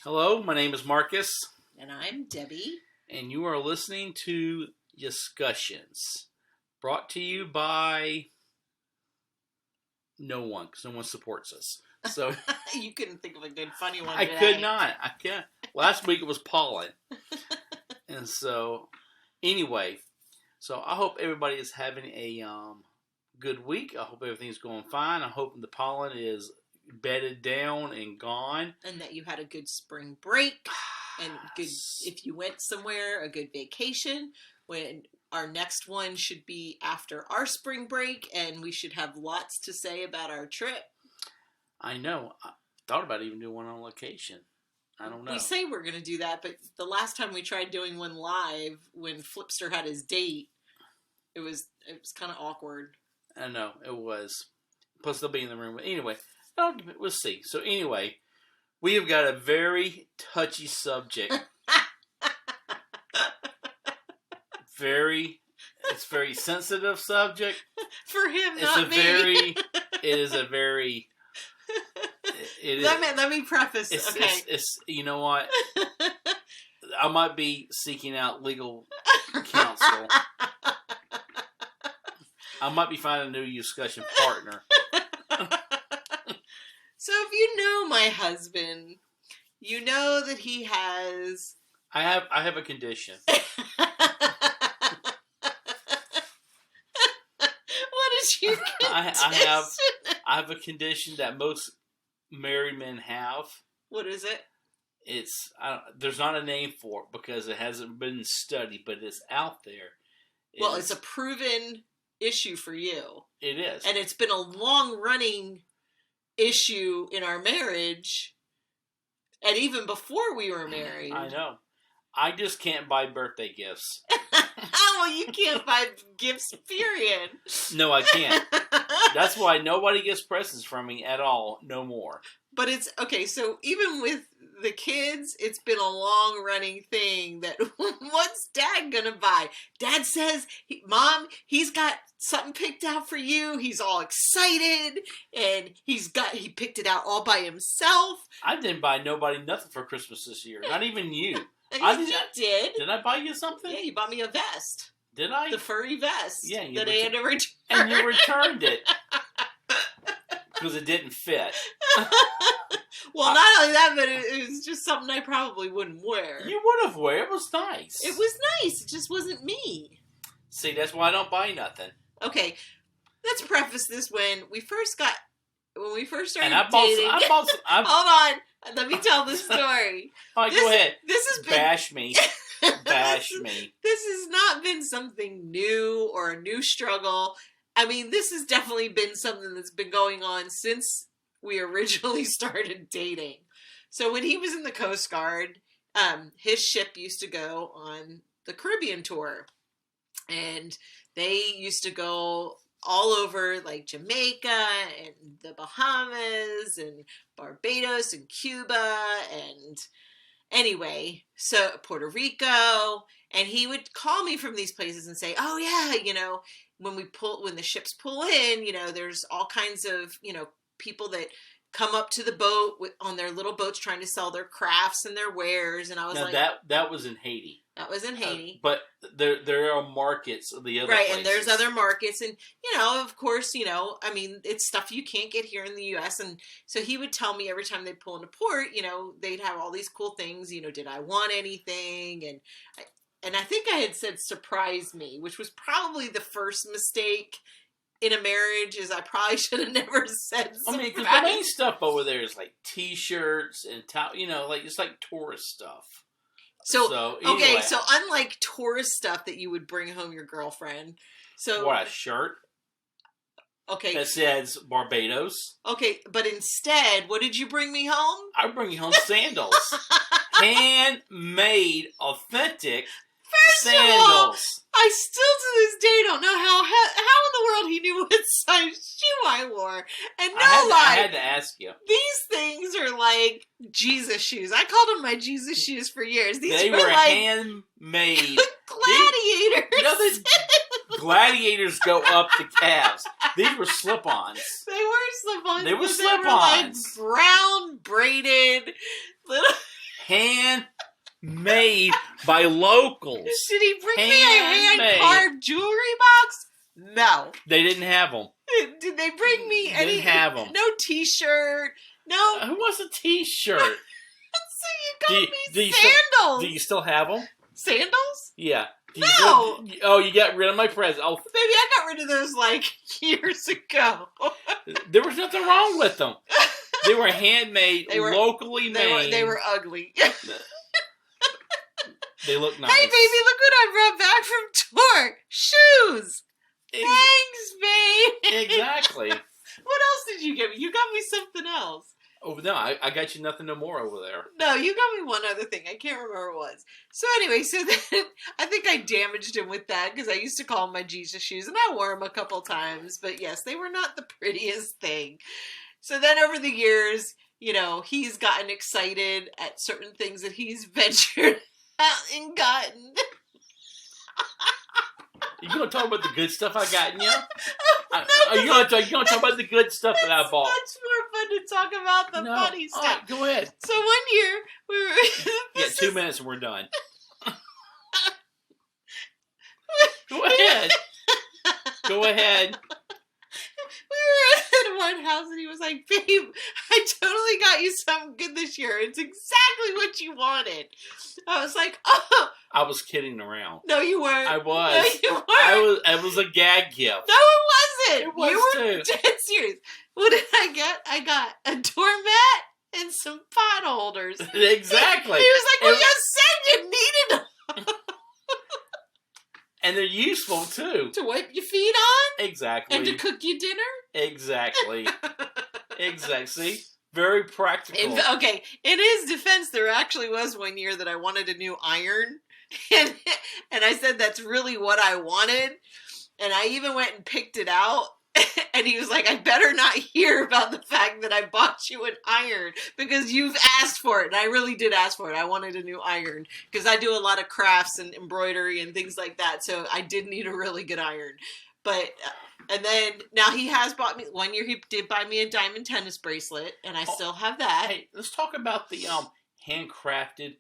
Hello, my name is Marcus, And I'm Debbie. and you are listening to Discussions, brought to you by no one, because no one supports us. So You couldn't think of a good funny one I today. could not. I can't. Last week it was pollen, and so anyway, so I hope everybody is having a good week. I hope everything's going fine. I hope the pollen is bedded down and gone. And that you had a good spring break and good, if you went somewhere, a good vacation. When our next one should be after our spring break, and we should have lots to say about our trip. I know. I thought about even doing one on location. I don't know. We say we're going to do that, but the last time we tried doing one live, when Flipster had his date, it was kind of awkward. I know, it was. Plus, they'll be in the room. Anyway, we'll see. So, anyway, we have got a very touchy subject. It's very sensitive subject. For him, It's not a me. very, it is a very, it is. Let me preface. Okay. It's, you know what? I might be seeking out legal counsel. I might be finding a new discussion partner. So if you know my husband, you know that he has. I have a condition. What is your condition? I have a condition that most married men have. What is it? There's not a name for it because it hasn't been studied, but it's out there. Well, it's a proven issue for you. It is. And it's been a long-running issue in our marriage, and even before we were married. I know. I just can't buy birthday gifts. Well, you can't buy gifts, period. No, I can't. That's why nobody gets presents from me at all, no more. But it's, okay, so even with the kids, it's been a long-running thing that what's Dad gonna buy? Dad says, Mom, he's got something picked out for you. He's all excited, and he picked it out all by himself. I didn't buy nobody nothing for Christmas this year. Not even you. And you did. Did I buy you something? Yeah, you bought me a vest. Did I? The furry vest. Yeah, that I had to return. And you returned it. Because it didn't fit. Well, not only that, but it was just something I probably wouldn't wear. You would have worn it. It was nice. It was nice. It just wasn't me. See, that's why I don't buy nothing. Okay, let's preface this when we first started And I dating. bought some, Hold on, let me tell the story. all right, go ahead. This has been Bash me. Bash me. This has not been something new or a new struggle. I mean, this has definitely been something that's been going on since we originally started dating. So when he was in the Coast Guard, his ship used to go on the Caribbean tour. And they used to go all over, like Jamaica and the Bahamas and Barbados and Cuba and anyway, so Puerto Rico. And he would call me from these places and say, oh yeah, when the ships pull in, there's all kinds of, people that come up to the boat on their little boats trying to sell their crafts and their wares. And I was that was in Haiti. That was in Haiti. But there are markets of the other right, places. And there's other markets. And, of course, I mean, it's stuff you can't get here in the U.S. And so he would tell me every time they'd pull into port, they'd have all these cool things. Did I want anything? And I think I had said surprise me, which was probably the first mistake in a marriage. Is I probably should have never said surprise. I mean, because the main stuff over there is like T-shirts and it's like tourist stuff. So anyway, okay, so unlike tourist stuff that you would bring home your girlfriend, so what, a shirt? Okay, that says Barbados. Okay, but instead, what did you bring me home? I bring you home sandals, handmade, authentic sandals. Of all, I still to this day don't know how in the world he knew what size shoe I wore. And I had to ask you. These things are like Jesus shoes. I called them my Jesus shoes for years. They were like handmade. Gladiators. Gladiators go up to calves. These were slip-ons. They were slip-ons. They were slip-ons. Like brown braided little. handmade by locals. Did he bring me a Handmade. hand-carved jewelry box? No. They didn't have them. Did they bring me They any? didn't have 'em. No T-shirt. No. Who wants a T-shirt? So you got me sandals. Do you still have them? Sandals? Yeah. Do you No. oh, you got rid of my present. Oh, Baby, I got rid of those like years ago. there was nothing wrong with them. They were handmade, They were- locally made. They were ugly. They look nice. Hey, baby, look what I brought back from tour. Shoes. Thanks, babe. Exactly. What else did you give me? You got me something else. Oh no, I got you nothing no more over there. No, you got me one other thing. I can't remember what it was. So anyway, so then I think I damaged him with that because I used to call them my Jesus shoes, and I wore them a couple times. But yes, they were not the prettiest thing. So then over the years, you know, he's gotten excited at certain things that he's ventured out and gotten. You gonna talk about the good stuff I got in you? No, You gonna talk about the good stuff that I it's bought? much more fun to talk about the No. funny All stuff. right, go ahead. So one year we were Yeah, 2 minutes and we're done. Go ahead. Go ahead. We were at one house and he was like, babe, I totally got you something good this year. It's exactly what you wanted. I was like, oh, I was kidding around. no, you weren't. I was. No, you weren't. It was a gag gift. No, it wasn't. It was you were too. dead serious. What did I get? I got a doormat and some pot holders. Exactly. He was like, well, It- you said you needed them And they're useful too. to wipe your feet on Exactly. and to cook you dinner. Exactly. Exactly. See? Very practical. Okay, in his defense, there actually was one year that I wanted a new iron, and I said that's really what I wanted, and I even went and picked it out, and he was like, I better not hear about the fact that I bought you an iron, because you've asked for it, and I really did ask for it. I wanted a new iron, because I do a lot of crafts and embroidery and things like that, so I did need a really good iron. But, and then, now he has bought me, one year he did buy me a diamond tennis bracelet, and I still have that. Hey, let's talk about the handcrafted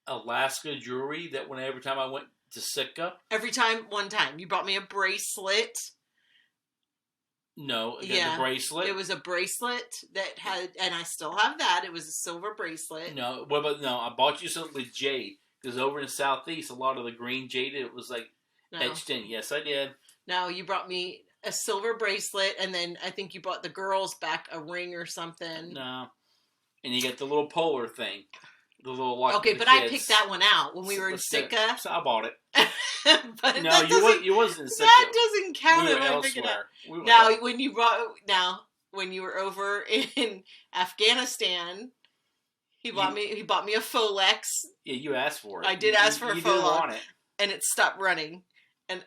Alaska jewelry that when every time I went to Sitka. One time. You brought me a bracelet. No, again, Yeah. the bracelet. It was a bracelet that had, and I still have that. It was a silver bracelet. No, what about no? I bought you something with jade because over in the southeast, a lot of the green jade it was like No. etched in. Yes, I did. No, you brought me a silver bracelet, and then I think you brought the girls back a ring or something. No, and you got the little polar thing, the little like. Okay, the but kids. I picked that one out when we were in Sitka. So I bought it. But No, that you wasn't in Sitka. that doesn't count We if were I pick it up. elsewhere. We were Now, when you were over in Afghanistan, he bought me a Folex, yeah, you asked for it. I did ask for a You phone. didn't want it. and it stopped running. And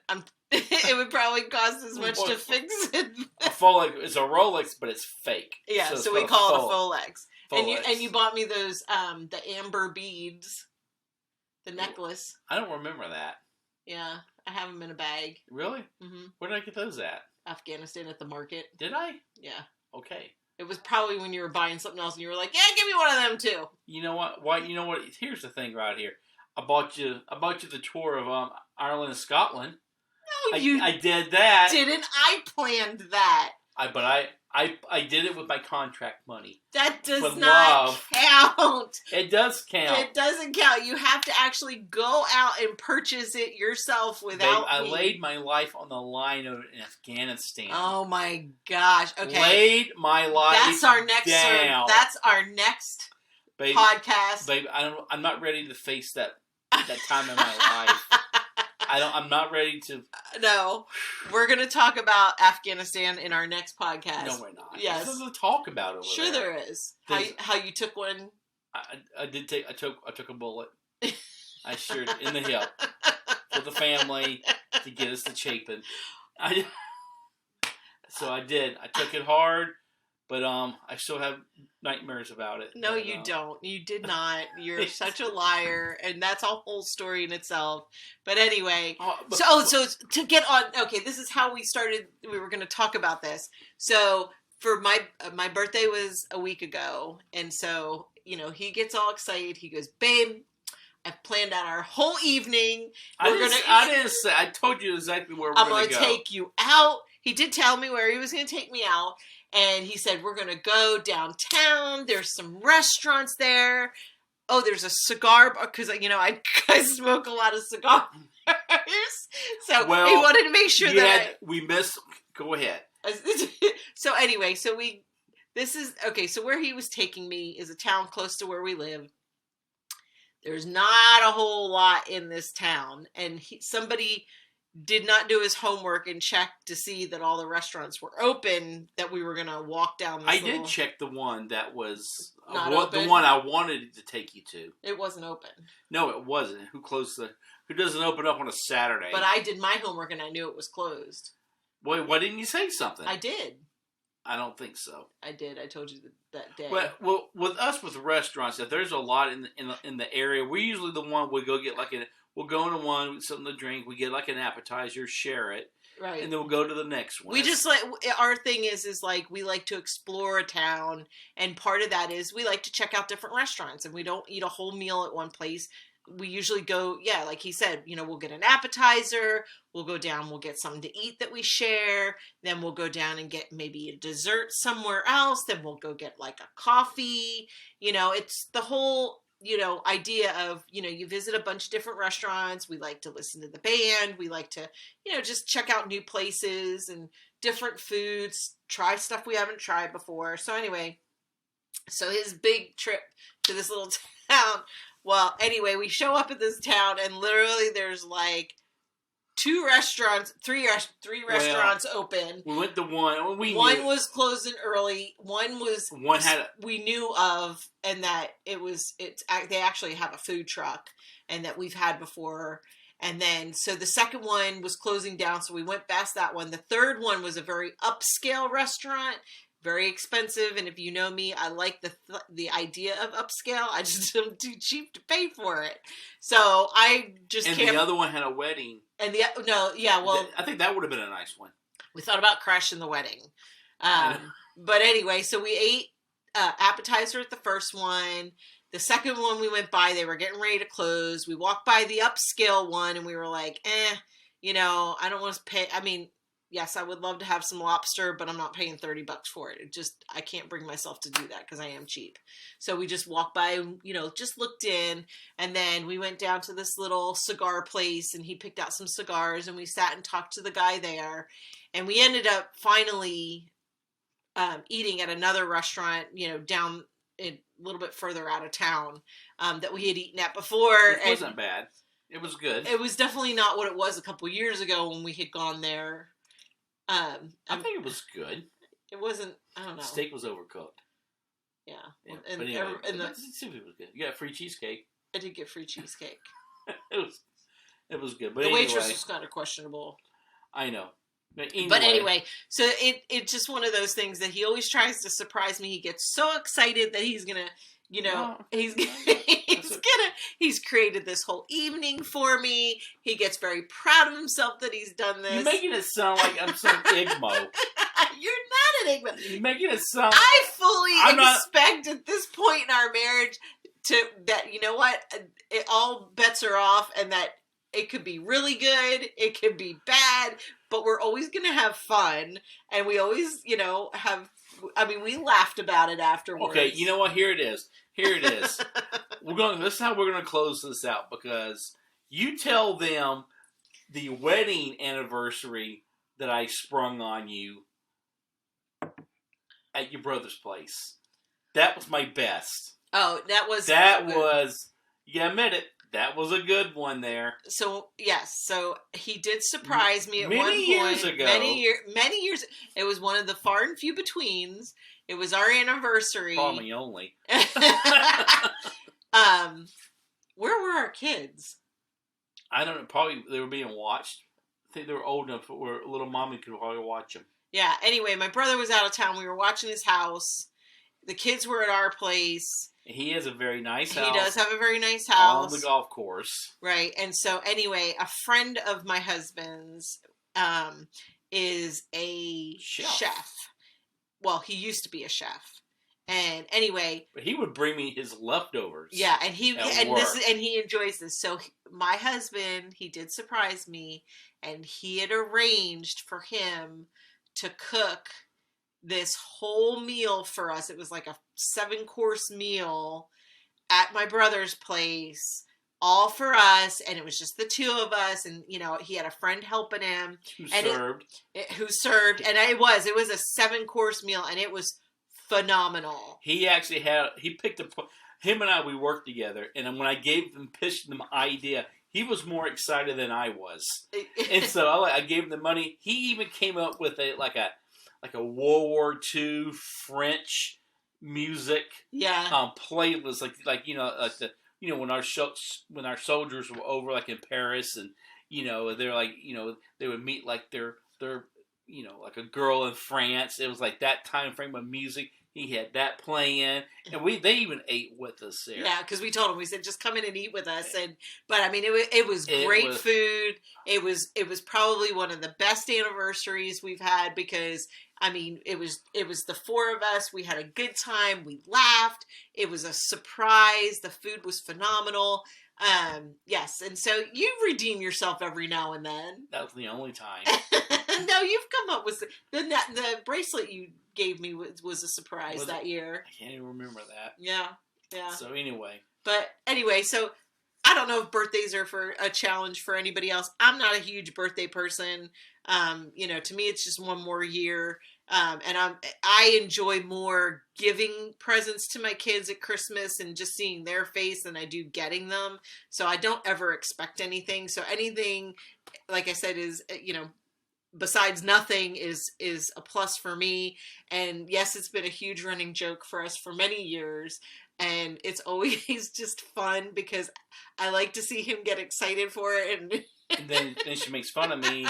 it would probably cost as much to fix it. A Folex is a Rolex, but it's fake. Yeah, it's so we call it a Folex. Folex. And you bought me those the amber beads, the necklace. I don't remember that. Yeah, I have them in a bag. Really? hmm Where did I get those at? Afghanistan at the market. Did I? Yeah. Okay. It was probably when you were buying something else and you were like, yeah, give me one of them too. You know what? Why? You know what? Here's the thing right here. I bought you the tour of Ireland and Scotland. No, you I did that. didn't. I planned that. But I did it with my contract money. That does With not love. count. It does count. It doesn't count. You have to actually go out and purchase it yourself without Babe, I me. laid my life on the line in Afghanistan. Oh my gosh. Okay. Laid my life That's our next down. That's our next Babe, podcast. babe, I'm not ready to face that time in my life. I'm not ready to. No. We're going to talk about Afghanistan in our next podcast. No, we're not. Yes. There's nothing to talk about over Sure there. there is. How you took one. I took a bullet. I sure in the hip for the family to get us to Chapin. So I did. I took it hard, but I still have nightmares about it. No, But, you don't. You did not. You're such a liar, and that's a whole story in itself. But anyway, so to get on, okay, this is how we started. We were going to talk about this. So for my birthday was a week ago, and so he gets all excited. He goes, babe, I've planned out our whole evening. I didn't say. I told you exactly where I'm we're going going to to go. take you out. He did tell me where he was going to take me out. And he said, we're going to go downtown. There's some restaurants there. Oh, there's a cigar bar. Because, I smoke a lot of cigars. So he wanted to make sure that we missed. Go ahead. So anyway, so where he was taking me is a town close to where we live. There's not a whole lot in this town, and somebody did not do his homework and check to see that all the restaurants were open, that we were going to walk down this did check the one that was not open. The one I wanted to take you to. It wasn't open. No, it wasn't. Who doesn't open up on a Saturday? But I did my homework and I knew it was closed. Wait, why didn't you say something? I did. I don't think so. I did. I told you that day. Well, with us with restaurants, if there's a lot in the area, we're usually the one we go get we'll go into one with something to drink. We get like an appetizer, share it, right, and then we'll go to the next one. We just our thing is like we like to explore a town, and part of that is we like to check out different restaurants, and we don't eat a whole meal at one place. We usually go, like he said, we'll get an appetizer, we'll go down, we'll get something to eat that we share, then we'll go down and get maybe a dessert somewhere else, then we'll go get like a coffee. It's the whole, idea of, you visit a bunch of different restaurants. We like to listen to the band. We like to, just check out new places and different foods, try stuff we haven't tried before. So anyway, his big trip to this little town. Well, anyway, we show up at this town, and literally there's like three restaurants open. We went to one. One was closing early. We knew of, and that they actually have a food truck, and that we've had before. And then, so the second one was closing down, so we went past that one. The third one was a very upscale restaurant. Very expensive, and if you know me, I like the idea of upscale. I just am too cheap to pay for it, so I just can't. And the other one had a wedding. And I think that would have been a nice one. We thought about crashing the wedding, but anyway, so we ate appetizer at the first one. The second one we went by, they were getting ready to close. We walked by the upscale one, and we were like, I don't want to pay. I mean, yes, I would love to have some lobster, but I'm not paying $30 for it. I can't bring myself to do that because I am cheap. So we just walked by and, just looked in. And then we went down to this little cigar place, and he picked out some cigars, and we sat and talked to the guy there. And we ended up finally eating at another restaurant, down a little bit further out of town that we had eaten at before. It wasn't bad. It was good. It was definitely not what it was a couple years ago when we had gone there. I think it was good. It wasn't. I don't know. Steak was overcooked. Yeah. But anyway, it was good. You got free cheesecake. I did get free cheesecake. it was good. But the waitress was kind of questionable. I know. But anyway, so it's just one of those things that he always tries to surprise me. He gets so excited that he's gonna, he's created this whole evening for me. He gets very proud of himself that he's done this. You're making it sound like I'm some Igmo. You're not an Igmo. You're making it sound. I fully expect at this point in our marriage that all bets are off, and that it could be really good, it could be bad, but we're always going to have fun, and we always, we laughed about it afterwards. Okay, you know what? Here it is. This is how we're going to close this out, because you tell them the wedding anniversary that I sprung on you at your brother's place. That was my best. Oh, that was... You admit it. That was a good one there. So, yes. So, he did surprise me at one point. Many years ago. Many years. It was one of the far and few betweens. It was our anniversary. Probably only. Where were our kids? I don't know. Probably they were being watched. I think they were old enough where little mommy could probably watch them. Yeah. Anyway, my brother was out of town. We were watching his house. The kids were at our place. He has a very nice house. He does have a very nice house. On the golf course. Right. And so anyway, a friend of my husband's is a chef. Well, he used to be a chef. And anyway, But he would bring me his leftovers. yeah, and he enjoys this. So my husband, he did surprise me, and he had arranged for him to cook this whole meal for us. It was like a 7-course meal at my brother's place, all for us, and it was just the two of us, and he had a friend helping him Who served, and it was a 7-course meal, and it was phenomenal. He actually picked him and I, we worked together, and when I pitched him the idea, he was more excited than I was. And so I gave him the money. He even came up with a World War II French music playlist, when our soldiers were over like in Paris, and they're like they would meet like their like a girl in France. It was like that time frame of music. He had that playing, and they even ate with us there. Yeah, because we told him, we said, just come in and eat with us. But I mean, it was great food. It was probably one of the best anniversaries we've had, because I mean, it was the 4 of us. We had a good time. We laughed. It was a surprise. The food was phenomenal. Yes, and so you redeem yourself every now and then. That was the only time. No, you've come up with the bracelet you gave me was a surprise that year. I can't even remember that. Yeah. So anyway. So I don't know if birthdays are for a challenge for anybody else. I'm not a huge birthday person. To me, it's just one more year. And I enjoy more giving presents to my kids at Christmas and just seeing their face than I do getting them. So I don't ever expect anything. So anything, like I said, is, besides nothing is a plus for me. And yes, it's been a huge running joke for us for many years. And it's always just fun because I like to see him get excited for it. And then she makes fun of me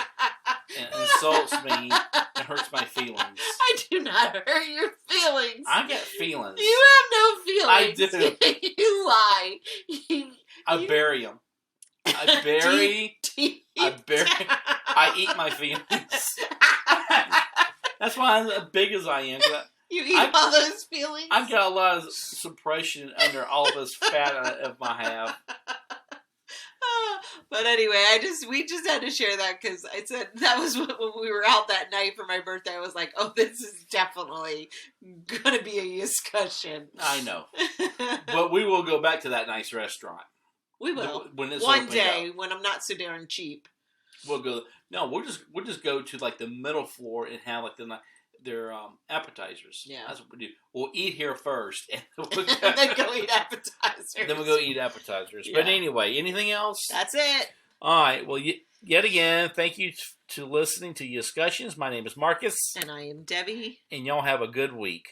and insults me and hurts my feelings. I do not hurt your feelings. I get feelings. You have no feelings. I do. You lie. I bury them. I eat my feelings. That's why I'm as big as I am. You eat all those feelings? I've got a lot of suppression under all this fat of my have. But anyway, we just had to share that because I said that was when we were out that night for my birthday. I was like, oh, this is definitely going to be a discussion. I know. But we will go back to that nice restaurant. We will. When it's one day, when I'm not so darn cheap. We'll go. No, we'll just go to like the middle floor and have like their appetizers. Yeah, that's what we do. We'll eat here first, and then go eat appetizers. Then we'll go eat appetizers. Yeah. But anyway, anything else? That's it. All right. Well, yet again, thank you to listening to Discussions. My name is Marcus, and I am Debbie, and y'all have a good week.